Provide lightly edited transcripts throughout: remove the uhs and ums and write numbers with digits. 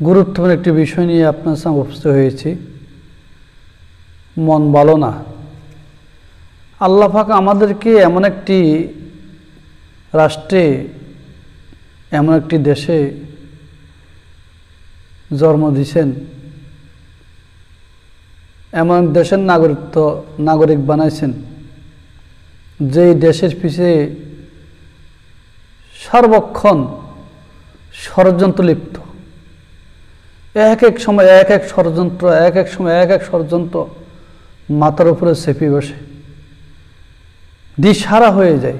গুরুত্বপূর্ণ একটি বিষয় নিয়ে আপনার সামনে উপস্থিত হয়েছি। মন ভালো না। আল্লাহ পাক আমাদেরকে এমন একটি রাষ্ট্রে, এমন একটি দেশে জন্ম দিয়েছেন, এমন দেশের নাগরিক বানাইছেন যেই দেশের পিছিয়ে সর্বক্ষণ ষড়যন্ত্র লিপ্ত। এক এক সময় এক এক ষড়যন্ত্র, এক এক সময় এক এক ষড়যন্ত্র মাথার উপরে চেপে বসে দিশাহারা হয়ে যায়।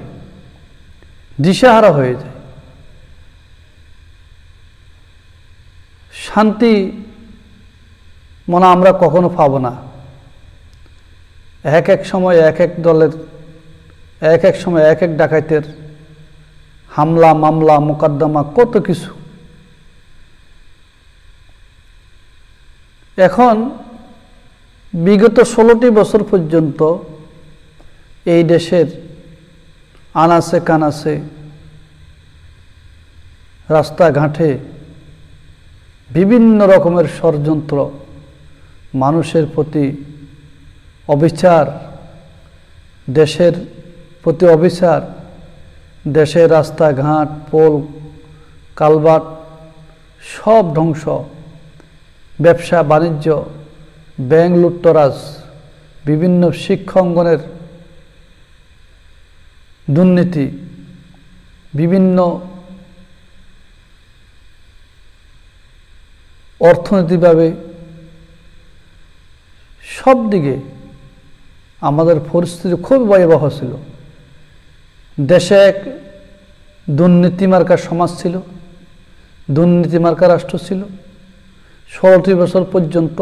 শান্তি মনে আমরা কখনো পাব না। এক এক সময় এক এক দলের, এক এক সময় এক এক ডাকাতের হামলা, মামলা, মোকদ্দমা, কত কিছু। এখন বিগত 16টি বছর পর্যন্ত এই দেশের আনাচে কানাচে, রাস্তাঘাটে বিভিন্ন রকমের ষড়যন্ত্র, মানুষের প্রতি অবিচার, দেশের প্রতি অবিচার, দেশের রাস্তাঘাট, পোল, কালভার্ট সব ধ্বংস, ব্যবসা বাণিজ্য, ব্যাংক লুটতরাজ, বিভিন্ন শিক্ষা অঙ্গনের দুর্নীতি, বিভিন্ন অর্থনৈতিকভাবে সব দিকে আমাদের পরিস্থিতি খুব ভয়াবহ ছিল। দেশে এক দুর্নীতি মার্কা সমাজ ছিল, দুর্নীতি মার্কা রাষ্ট্র ছিল। 16টি বছর পর্যন্ত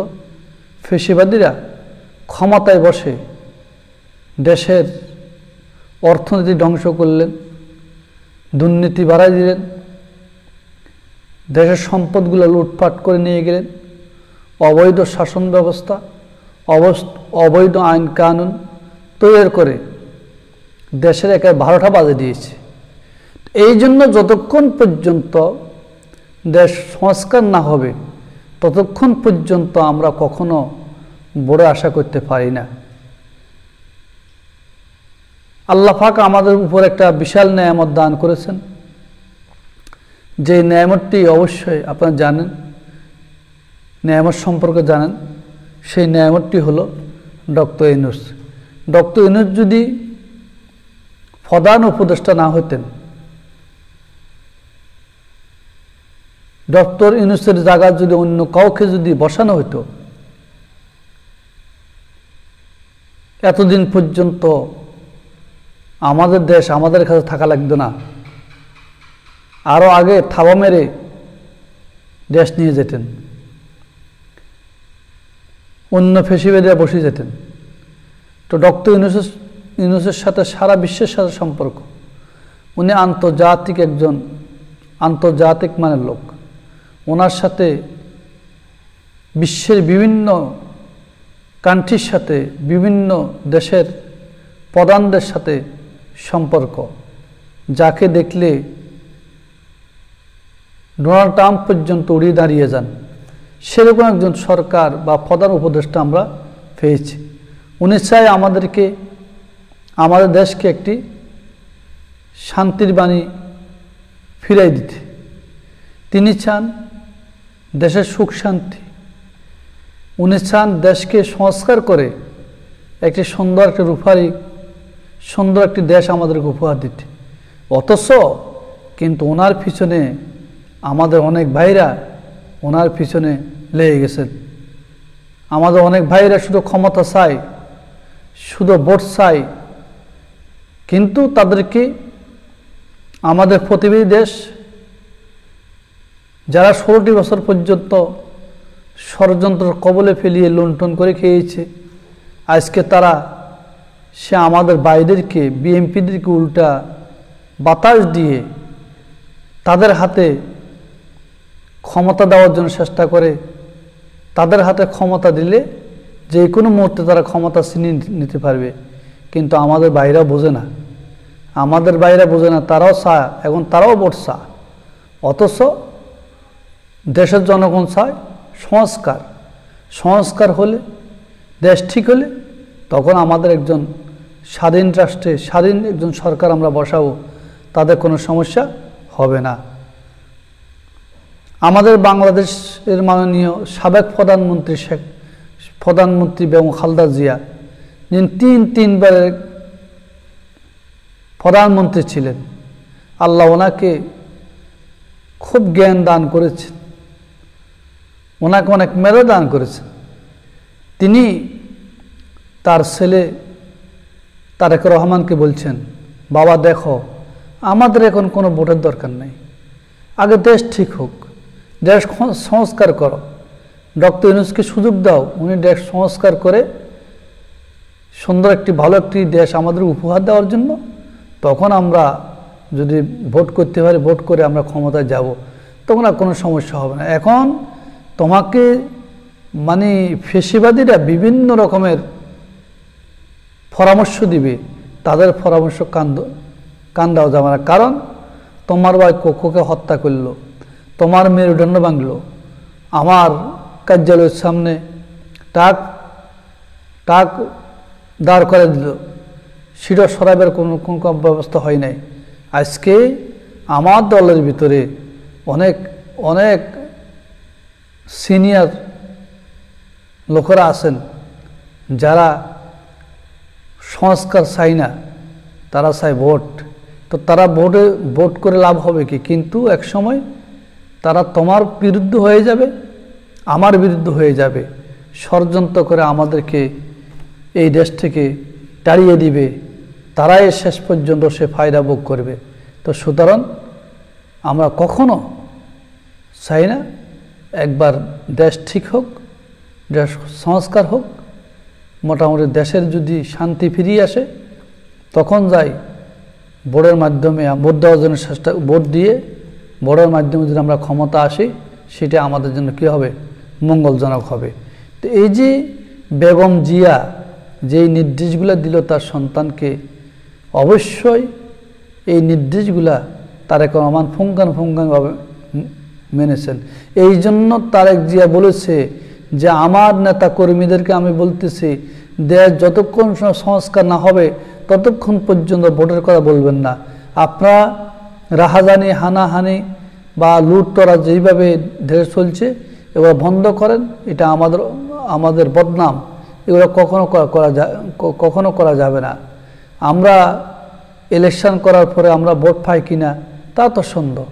ফ্যাসিবাদীরা ক্ষমতায় বসে দেশের অর্থনীতি ধ্বংস করলেন, দুর্নীতি বাড়াই দিলেন, দেশের সম্পদগুলো লুটপাট করে নিয়ে গেলেন, অবৈধ শাসন ব্যবস্থা, অবৈধ আইন কানুন তৈরি করে দেশের একে 12টা বাজে দিয়েছে। এই জন্য যতক্ষণ পর্যন্ত দেশ সংস্কার না হবে ততক্ষণ পর্যন্ত আমরা কখনো বড় আশা করতে পারি না। আল্লাহ পাক আমাদের উপর একটা বিশাল নেয়ামত দান করেছেন, যে নেয়ামতটি অবশ্যই আপনারা জানেন, নেয়ামত সম্পর্কে জানেন। সেই নেয়ামতটি হলো ডক্টর ইউনূস। ডক্টর ইউনূস যদি প্রধান উপদেষ্টা না হতেন, ডক্টর ইউনূসের জায়গায় যদি অন্য কাউকে যদি বসানো হতো, এতদিন পর্যন্ত আমাদের দেশ আমাদের কাছে থাকা লাগতো না। আরও আগে থাবা মেরে দেশ নিয়ে যেতেন, অন্য ফ্যাসিবাদীরা বসে যেতেন। তো ডক্টর ইউনূসের সাথে সারা বিশ্বের সাথে সম্পর্ক। উনি আন্তর্জাতিক মানের লোক। ওনার সাথে বিশ্বের বিভিন্ন কান্ট্রির সাথে, বিভিন্ন দেশের প্রধানদের সাথে সম্পর্ক, যাকে দেখলে ডোনাল্ড ট্রাম্প পর্যন্ত উড়িয়ে দাঁড়িয়ে যান, সেরকম একজন সরকার বা প্রধান উপদেষ্টা আমরা পেয়েছি। উনি চাই আমাদের দেশকে একটি শান্তির বাণী ফিরাই দিতে। তিনি চান দেশের সুখ শান্তি। উনি চান দেশকে সংস্কার করে একটি সুন্দর, একটি রূপালী, সুন্দর একটি দেশ আমাদেরকে উপহার দিতে। অথচ কিন্তু ওনার পিছনে আমাদের অনেক ভাইরা ওনার পিছনে লেগে গেছেন। আমাদের অনেক ভাইরা শুধু ক্ষমতা চায়, শুধু ভোট চায়, কিন্তু তাদেরকে আমাদের প্রতিবেশী দেশ যারা 16টি বছর পর্যন্ত ষড়যন্ত্র কবলে ফেলিয়ে লুণ্ঠন করে খেয়েছে, আজকে সে আমাদের ভাইদেরকে, বিএমপিদেরকে উল্টা বাতাস দিয়ে তাদের হাতে ক্ষমতা দেওয়ার জন্য চেষ্টা করে। তাদের হাতে ক্ষমতা দিলে যে কোনো মুহূর্তে তারা ক্ষমতা ছিনিয়ে নিতে পারবে। কিন্তু আমাদের ভাইরা বোঝে না, তারাও চায়, এখন তারাও ভোট চায়। অথচ দেশের জনগণ চায় সংস্কার। সংস্কার হলে, দেশ ঠিক হলে তখন আমাদের একজন স্বাধীন রাষ্ট্রে স্বাধীন একজন সরকার আমরা বসাবো, তাদের কোনো সমস্যা হবে না। আমাদের বাংলাদেশের মাননীয় সাবেক প্রধানমন্ত্রী বেগম খালেদা জিয়া, যিনি তিনবারের প্রধানমন্ত্রী ছিলেন, আল্লাহ ওনাকে খুব জ্ঞান দান করেছেন, ওনাকে অনেক মেধা দান করেছেন। তিনি তার ছেলে তারেক রহমানকে বলছেন, বাবা দেখো, আমাদের এখন কোনো ভোটের দরকার নেই, আগে দেশ ঠিক হোক, দেশ সংস্কার করো। ডক্টর ইউনূসকে সুযোগ দাও, উনি দেশ সংস্কার করে সুন্দর ভালো একটি দেশ আমাদের উপহার দেওয়ার জন্য, তখন আমরা যদি ভোট করতে পারি, ভোট করে আমরা ক্ষমতায় যাব, তখন আর কোনো সমস্যা হবে না। এখন তোমাকে ফেসিবাদীরা বিভিন্ন রকমের পরামর্শ দিবে, তাদের পরামর্শ কান দেওয়া যাবে না। কারণ তোমার ভাই কোকোকে হত্যা করলো, তোমার মেরুদণ্ড ভাঙলো, আমার কার্যালয়ের সামনে টাক দাঁড় করে দিল, সেটা সরাবের কোনো ব্যবস্থা হয় নাই। আজকে আমার দলের ভিতরে অনেক সিনিয়র লোকেরা আছেন যারা সংস্কার চায় না, তারা চায় ভোট। তো তারা ভোট করে লাভ হবে কি? কিন্তু এক সময় তারা তোমার বিরুদ্ধে হয়ে যাবে, আমার বিরুদ্ধে হয়ে যাবে, ষড়যন্ত্র করে আমাদেরকে এই দেশ থেকে তাড়িয়ে দিবে, তারাই শেষ পর্যন্ত সে ফায়দা ভোগ করবে। তো সুতরাং আমরা কখনো চাই না একবার দেশ ঠিক হোক, দেশ সংস্কার হোক, মোটামুটি দেশের যদি শান্তি ফিরিয়ে আসে, তখন যাই ভোটের মাধ্যমে ভোট দেওয়ার জন্য ভোট দিয়ে ভোটের মাধ্যমে যদি আমরা ক্ষমতা আসি, সেটা আমাদের জন্য কী হবে? মঙ্গলজনক হবে। তো এই যে বেগম জিয়া যেই নির্দেশগুলো দিল তার সন্তানকে, অবশ্যই এই নির্দেশগুলা তারেক রহমান পুঙ্খানুপুঙ্খভাবে মেনেছেন। এই জন্য তারেক জিয়া বলেছে যে আমার নেতা কর্মীদেরকে আমি বলতেছি, দেশ যতক্ষণ সংস্কার না হবে ততক্ষণ পর্যন্ত ভোটের কথা বলবেন না। আপনারা রাহাজানি, হানাহানি বা লুটতরা যেইভাবে দেশ চলছে, এগুলো বন্ধ করেন, এটা আমাদের বদনাম, এগুলো কখনো করা যাবে না। আমরা ইলেকশন করার পরে আমরা ভোট পাই কিনা তা তো সন্দেহ,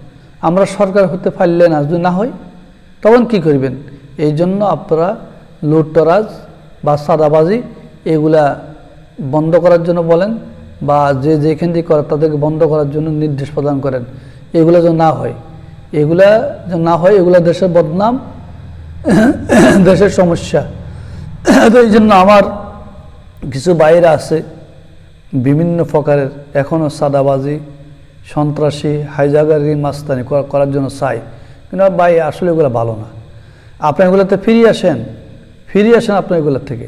আমরা সরকার হতে পারলে না, যদি না হয় তখন কি করবেন? এই জন্য আপনারা লুটতরাজ বা সাদাবাজি এগুলা বন্ধ করার জন্য বলেন, বা যেখান থেকে করে তাদেরকে বন্ধ করার জন্য নির্দেশ প্রদান করেন। এগুলো যেন না হয়, এগুলা দেশের বদনাম, দেশের সমস্যা। তো এই জন্য আমার কিছু বাইরে আছে বিভিন্ন প্রকারের এখনও সাদাবাজি, সন্ত্রাসী, হাইজাগারি, মাস্তানি করার জন্য চাই, কিন্তু ভাই আসলে এগুলো ভালো না। আপনি এগুলোতে ফিরিয়ে আসেন আপনি এগুলোর থেকে।